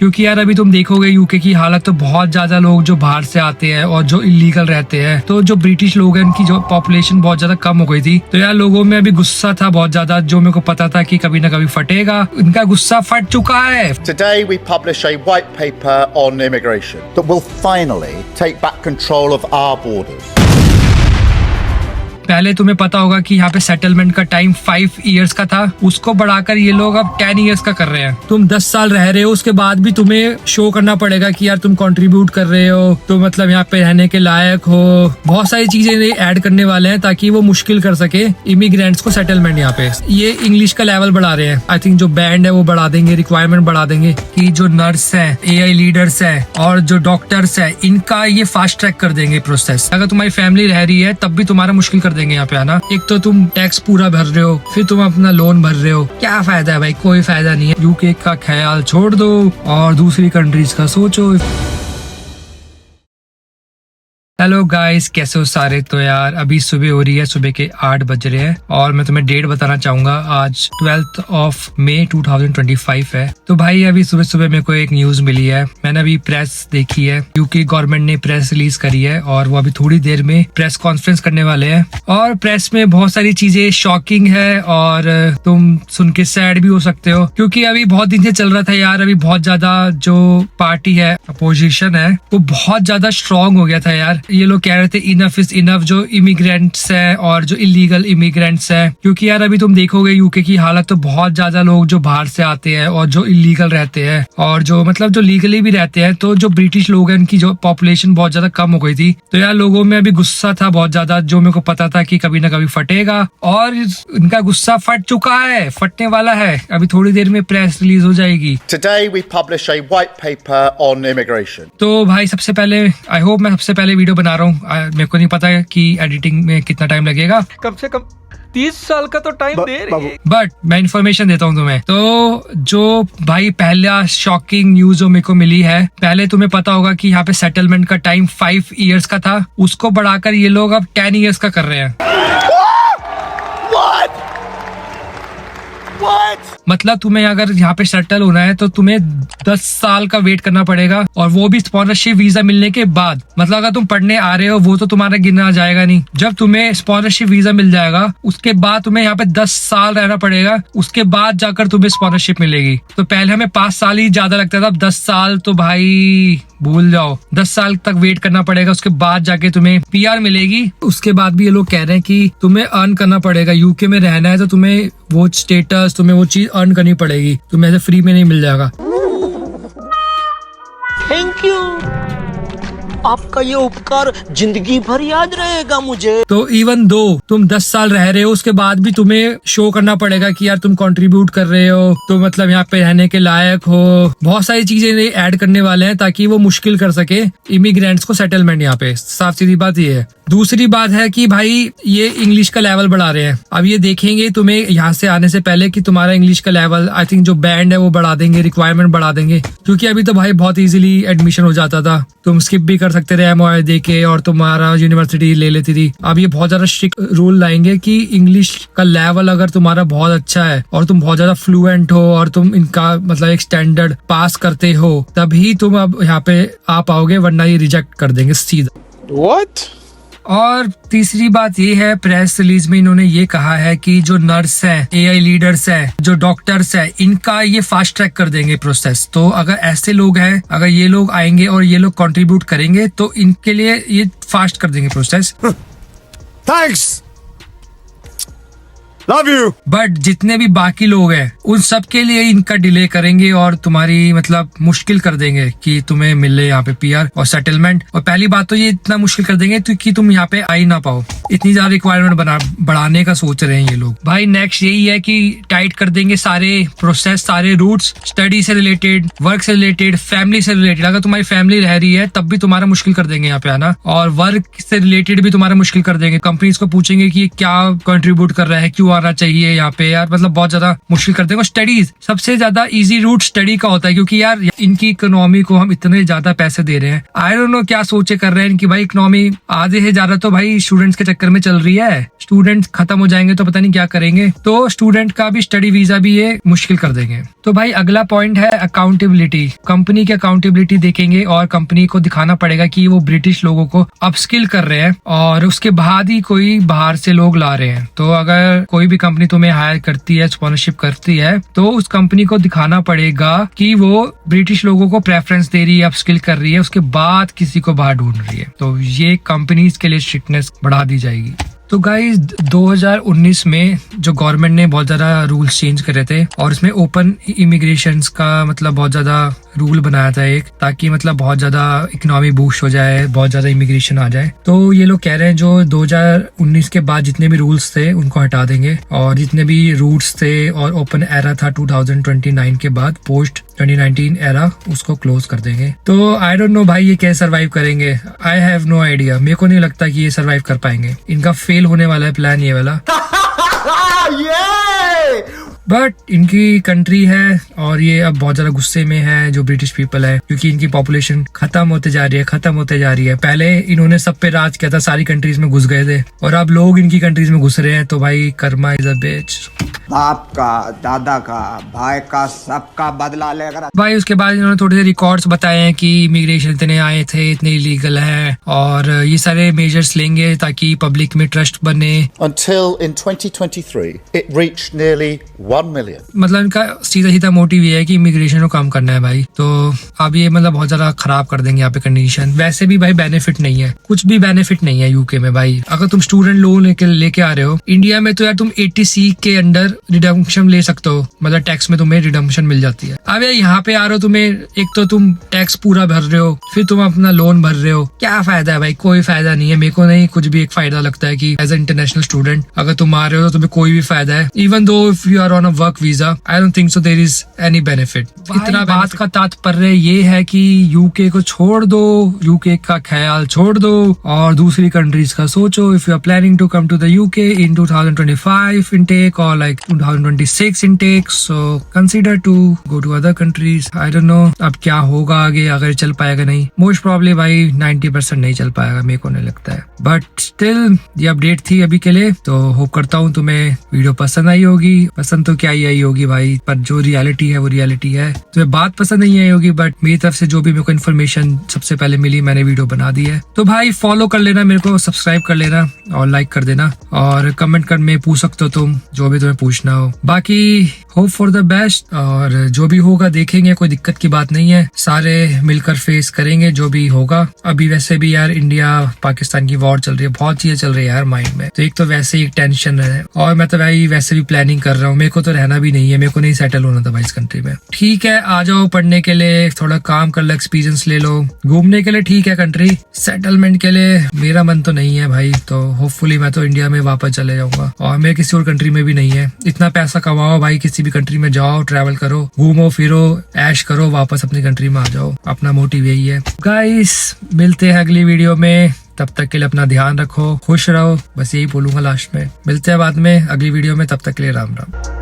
क्योंकि यार अभी तुम देखोगे यूके की हालत तो बहुत ज्यादा लोग जो बाहर से आते हैं और जो इलीगल रहते हैं, तो जो ब्रिटिश लोग हैं उनकी जो पॉपुलेशन बहुत ज्यादा कम हो गई थी, तो यार लोगों में अभी गुस्सा था बहुत ज्यादा, जो मेरे को पता था कि कभी ना कभी फटेगा। इनका गुस्सा फट चुका है। Today we publish a white paper on immigration that will finally take back control of our borders. पहले तुम्हें पता होगा कि यहाँ पे सेटलमेंट का टाइम 5 इयर्स का था, उसको बढ़ाकर ये लोग अब 10 इयर्स का कर रहे हैं। तुम 10 साल रह रहे हो, उसके बाद भी तुम्हें शो करना पड़ेगा कि यार तुम कंट्रीब्यूट कर रहे हो, तो मतलब यहाँ पे रहने के लायक हो। बहुत सारी चीजें ऐड करने वाले हैं ताकि वो मुश्किल कर सके इमिग्रेंट्स को सेटलमेंट यहाँ पे। ये इंग्लिश का लेवल बढ़ा रहे हैं। आई थिंक जो बैंड है वो बढ़ा देंगे, रिक्वायरमेंट बढ़ा देंगे कि जो नर्स है, AI लीडर्स है और जो डॉक्टर्स है, इनका ये फास्ट ट्रैक कर देंगे प्रोसेस। अगर तुम्हारी फैमिली रह रही है तब भी तुम्हारा मुश्किल कर देंगे यहाँ पे आना। एक तो तुम टैक्स पूरा भर रहे हो, फिर तुम अपना लोन भर रहे हो, क्या फायदा है भाई? कोई फायदा नहीं है। यूके का ख्याल छोड़ दो और दूसरी कंट्रीज का सोचो। हेलो गाइस, कैसे हो सारे? तो यार अभी सुबह हो रही है, सुबह के 8 बज रहे हैं और मैं तुम्हें डेट बताना चाहूंगा। आज 12 मई 2025 है। तो भाई अभी सुबह सुबह मेरे को एक न्यूज मिली है, मैंने अभी प्रेस देखी है। यूके गवर्नमेंट ने प्रेस रिलीज करी है और वो अभी थोड़ी देर में प्रेस कॉन्फ्रेंस करने वाले हैं। और प्रेस में बहुत सारी चीजें शॉकिंग है और तुम सुन के सैड भी हो सकते हो, क्योंकि अभी बहुत दिन से चल रहा था यार। अभी बहुत ज्यादा जो पार्टी है, अपोजिशन है, वो बहुत ज्यादा स्ट्रॉन्ग हो गया था यार। ये लोग कह रहे थे इनफ इज इनफ, जो इमिग्रेंट्स हैं और जो इलीगल इमिग्रेंट्स हैं, क्योंकि यार अभी तुम देखोगे यूके की हालत तो बहुत ज्यादा लोग जो बाहर से आते हैं और जो इलीगल रहते हैं और जो मतलब जो लीगली भी रहते हैं, तो जो ब्रिटिश लोग हैं उनकी जो पॉपुलेशन बहुत ज्यादा कम हो गई थी, तो यार लोगों में अभी गुस्सा था बहुत ज्यादा, जो मेरे को पता था कि कभी ना कभी फटेगा। और इनका गुस्सा फट चुका है, फटने वाला है। अभी थोड़ी देर में प्रेस रिलीज हो जाएगी। Today we publish a white paper on immigration. तो भाई सबसे पहले आई होप मैं सबसे पहले वीडियो बना रहा हूँ। मेरे को नहीं पता है कि एडिटिंग में कितना टाइम लगेगा, कम से कम 30 साल का तो टाइम दे रही है। बट मैं इन्फॉर्मेशन देता हूँ तुम्हें। तो जो भाई पहला शॉकिंग न्यूज जो मेरे को मिली है, पहले तुम्हें पता होगा कि यहाँ पे सेटलमेंट का टाइम 5 इयर्स का था, उसको बढ़ाकर ये लोग अब 10 इयर्स का कर रहे हैं। मतलब तुम्हें अगर यहाँ पे सेटल होना है तो तुम्हें 10 साल का वेट करना पड़ेगा, और वो भी स्पॉन्सरशिप वीजा मिलने के बाद। मतलब अगर तुम पढ़ने आ रहे हो वो तो तुम्हारा गिना जाएगा नहीं। जब तुम्हें स्पॉन्सरशिप वीजा मिल जाएगा उसके बाद तुम्हें यहाँ पे 10 साल रहना पड़ेगा, उसके बाद जाकर तुम्हें स्पॉन्सरशिप मिलेगी। तो पहले हमें 5 साल ही ज्यादा लगता था, अब 10 साल तो भाई भूल जाओ। 10 साल तक वेट करना पड़ेगा, उसके बाद जाके तुम्हें PR मिलेगी। उसके बाद भी ये लोग कह रहे हैं कि तुम्हें अर्न करना पड़ेगा। यूके में रहना है तो तुम्हें वो स्टेटस, तुम्हें वो चीज अर्न करनी पड़ेगी, तुम्हें ऐसे फ्री में नहीं मिल जाएगा। थैंक यू, आपका ये उपकार जिंदगी भर याद रहेगा मुझे। तो इवन दो तुम 10 साल रह रहे हो, उसके बाद भी तुम्हें शो करना पड़ेगा कि यार तुम कंट्रीब्यूट कर रहे हो, तो मतलब यहाँ पे रहने के लायक हो। बहुत सारी चीजें ऐड करने वाले हैं ताकि वो मुश्किल कर सके इमिग्रेंट्स को सेटलमेंट यहाँ पे। साफ सीधी बात ये है। दूसरी बात है कि भाई ये इंग्लिश का लेवल बढ़ा रहे हैं। अब ये देखेंगे तुम्हें यहाँ से आने से पहले कि तुम्हारा इंग्लिश का लेवल, आई थिंक जो बैंड है वो बढ़ा देंगे, रिक्वायरमेंट बढ़ा देंगे। क्योंकि अभी तो भाई बहुत इजीली एडमिशन हो जाता था, तुम स्किप भी कर सकते थे MOI दे के और तुम्हारा यूनिवर्सिटी ले लेती थी। अब ये बहुत ज्यादा स्ट्रिक्ट रूल लाएंगे कि इंग्लिश का लेवल अगर तुम्हारा बहुत अच्छा है और तुम बहुत ज्यादा फ्लुएंट हो और तुम इनका मतलब एक स्टैंडर्ड पास करते हो, तभी तुम अब यहाँ पे आ पाओगे, वरना ये रिजेक्ट कर देंगे सीधा। What? और तीसरी बात ये है, प्रेस रिलीज में इन्होंने ये कहा है कि जो नर्स है, AI लीडर्स है, जो डॉक्टर्स है, इनका ये फास्ट ट्रैक कर देंगे प्रोसेस। तो अगर ऐसे लोग हैं, अगर ये लोग आएंगे और ये लोग कंट्रीब्यूट करेंगे तो इनके लिए ये फास्ट कर देंगे process. Thanks, love you. But जितने भी बाकी लोग हैं उन सब के लिए इनका डिले करेंगे और तुम्हारी मतलब मुश्किल कर देंगे कि तुम्हें मिले यहाँ पे PR और सेटलमेंट। और पहली बात तो ये इतना मुश्किल कर देंगे कि तुम यहाँ पे आ ही ना पाओ। इतनी ज्यादा रिक्वायरमेंट बढ़ाने का सोच रहे हैं ये लोग। भाई नेक्स्ट यही है कि टाइट कर देंगे सारे प्रोसेस, सारे रूट्स, स्टडी से रिलेटेड, वर्क से रिलेटेड, फैमिली से रिलेटेड। अगर तुम्हारी फैमिली रह रही है तब भी तुम्हारा मुश्किल कर देंगे यहाँ पे आना, और वर्क से रिलेटेड भी तुम्हारा मुश्किल कर देंगे। कंपनीज को पूछेंगे कि क्या कंट्रीब्यूट कर रहा है, क्यों आना चाहिए यहाँ पे यार, मतलब बहुत ज्यादा मुश्किल कर देंगे। स्टडीज सबसे ज्यादा इजी रूट स्टडी का होता है, क्योंकि यार इनकी इकोनॉमी को हम इतने ज्यादा पैसे दे रहे हैं। आई डोंट नो क्या सोचे कर रहे हैं इनकी भाई, इकोनॉमी आधे से ज्यादा तो भाई स्टूडेंट्स के चक्कर में चल रही है। स्टूडेंट्स खत्म हो जाएंगे तो पता नहीं क्या करेंगे, तो स्टूडेंट का भी स्टडी वीजा भी ये मुश्किल कर देंगे। तो भाई अगला पॉइंट है अकाउंटेबिलिटी। कंपनी की अकाउंटेबिलिटी देखेंगे और कंपनी को दिखाना पड़ेगा कि वो ब्रिटिश लोगों को अपस्किल कर रहे हैं और उसके बाद ही कोई बाहर से लोग ला रहे हैं। तो अगर कोई भी कंपनी तुम्हें हायर करती है, स्पॉन्सरशिप करती है, तो उस कंपनी को दिखाना पड़ेगा कि वो ब्रिटिश लोगों को प्रेफरेंस दे रही है, अपस्किल कर रही है, उसके बाद किसी को बाहर ढूंढ रही है। तो ये कंपनीज के लिए स्ट्रिक्टनेस बढ़ा दी जाएगी। तो गाइज 2019 में जो गवर्नमेंट ने बहुत ज्यादा रूल्स चेंज करे थे और इसमें ओपन इमिग्रेशन का मतलब बहुत ज्यादा रूल बनाया था एक, ताकि मतलब बहुत ज्यादा इकोनॉमी बूस्ट हो जाए, बहुत ज्यादा इमिग्रेशन आ जाए। तो ये लोग कह रहे हैं जो 2019 के बाद जितने भी रूल्स थे उनको हटा देंगे और जितने भी रूट्स थे और ओपन एरा था 2029 के बाद पोस्ट 2019 एरा उसको क्लोज कर देंगे। तो आई डोंट नो भाई ये कैसे सर्वाइव करेंगे, आई हैव नो आइडिया। मेरे को नहीं लगता कि ये सर्वाइव कर पाएंगे, इनका फेल होने वाला है प्लान ये वाला। बट इनकी कंट्री है और ये अब बहुत ज्यादा गुस्से में है जो ब्रिटिश पीपल है, क्योंकि इनकी पॉपुलेशन खत्म होते जा रही है। पहले इन्होंने सब पे राज किया था, सारी कंट्रीज में घुस गए थे और अब लोग इनकी कंट्रीज में घुस रहे हैं। तो भाई कर्मा इज अ बिच। बाप का, दादा का, भाई का, सबका बदला लेकर। भाई उसके बाद इन्होंने थोड़े से रिकॉर्ड्स बताए हैं कि इमिग्रेशन इतने आए थे, इतने इलीगल है और ये सारे मेजर्स लेंगे ताकि पब्लिक में ट्रस्ट बने। Until in 2023, it reached nearly 1 million. मतलब इनका सीधा मोटिव ये है कि इमिग्रेशन को कम करना है भाई। तो अब ये मतलब बहुत ज्यादा खराब कर देंगे यहाँ पे कंडीशन। वैसे भी भाई बेनिफिट नहीं है, कुछ भी बेनिफिट नहीं है यूके में भाई। अगर तुम स्टूडेंट लोन लेके आ रहे हो इंडिया में, तो यार तुम 80C के अंडर रिडम्पशन ले सकते हो, मतलब टैक्स में तुम्हें रिडम्पशन मिल जाती है। अब यहाँ पे आ रहे हो, तुम्हें एक तो तुम टैक्स पूरा भर रहे हो, फिर तुम अपना लोन भर रहे हो, क्या फायदा है भाई? कोई फायदा नहीं है। मेरे को नहीं कुछ भी एक फायदा लगता है कि एज ए इंटरनेशनल स्टूडेंट अगर तुम आ रहे हो तो तुम्हें कोई भी फायदा है। Even though if you are on a work visa, I don't think so there is any benefit. इतना बात का तात्पर्य ये है कि यूके को छोड़ दो, यूके का ख्याल छोड़ दो और दूसरी कंट्रीज का सोचो। If you are planning to come to the UK in 2025 intake or like 2026 intake, so consider to go to other countries. I don't know अब क्या होगा आगे, अगर चल पाएगा नहीं। मोस्ट प्रॉब्ली भाई 90% नहीं चल पाएगा, मेरे को नहीं लगता है। बट स्टिल ये अपडेट थी अभी के लिए, तो होप करता हूँ तुम्हें वीडियो पसंद आई होगी। पसंद तो क्या ही आई होगी भाई, पर जो रियलिटी है वो रियलिटी है। तुम्हें बात पसंद नहीं आई होगी, बट मेरी तरफ से जो भी मेरे को इन्फॉर्मेशन सबसे पहले मिली मैंने वीडियो बना दी है। तो भाई फॉलो कर लेना मेरे को, सब्सक्राइब कर लेना और लाइक कर देना और कमेंट कर में पूछ सकते हो तुम जो भी तुम्हें पूछना हो। बाकी होप फॉर द बेस्ट और जो भी होगा देखेंगे, कोई दिक्कत की बात नहीं है, सारे मिलकर फेस करेंगे जो भी होगा। अभी वैसे भी यार इंडिया पाकिस्तान की वॉर चल रही है, बहुत चीजें चल रही है यार माइंड में, तो एक तो वैसे ही टेंशन है और मैं तो भाई वैसे भी प्लानिंग कर रहा हूँ। मेरे को तो रहना भी नहीं है, मेरे को नहीं सेटल होना था भाई इस कंट्री में। ठीक है आ जाओ पढ़ने के लिए, थोड़ा काम कर लो, एक्सपीरियंस ले लो, घूमने के लिए ठीक है कंट्री, सेटलमेंट के लिए मेरा मन तो नहीं है भाई। तो होपफुली मैं तो इंडिया में वापस चले जाऊंगा और मैं किसी और कंट्री में भी नहीं है। इतना पैसा कमाओ भाई, किसी भी कंट्री में जाओ, ट्रैवल करो, घूमो फिरो, ऐश करो, वापस अपनी कंट्री में आ जाओ। अपना मोटिव यही है। गाइस मिलते हैं अगली वीडियो में, तब तक के लिए अपना ध्यान रखो, खुश रहो, बस यही बोलूंगा लास्ट में। मिलते हैं बाद में अगली वीडियो में, तब तक के लिए राम राम।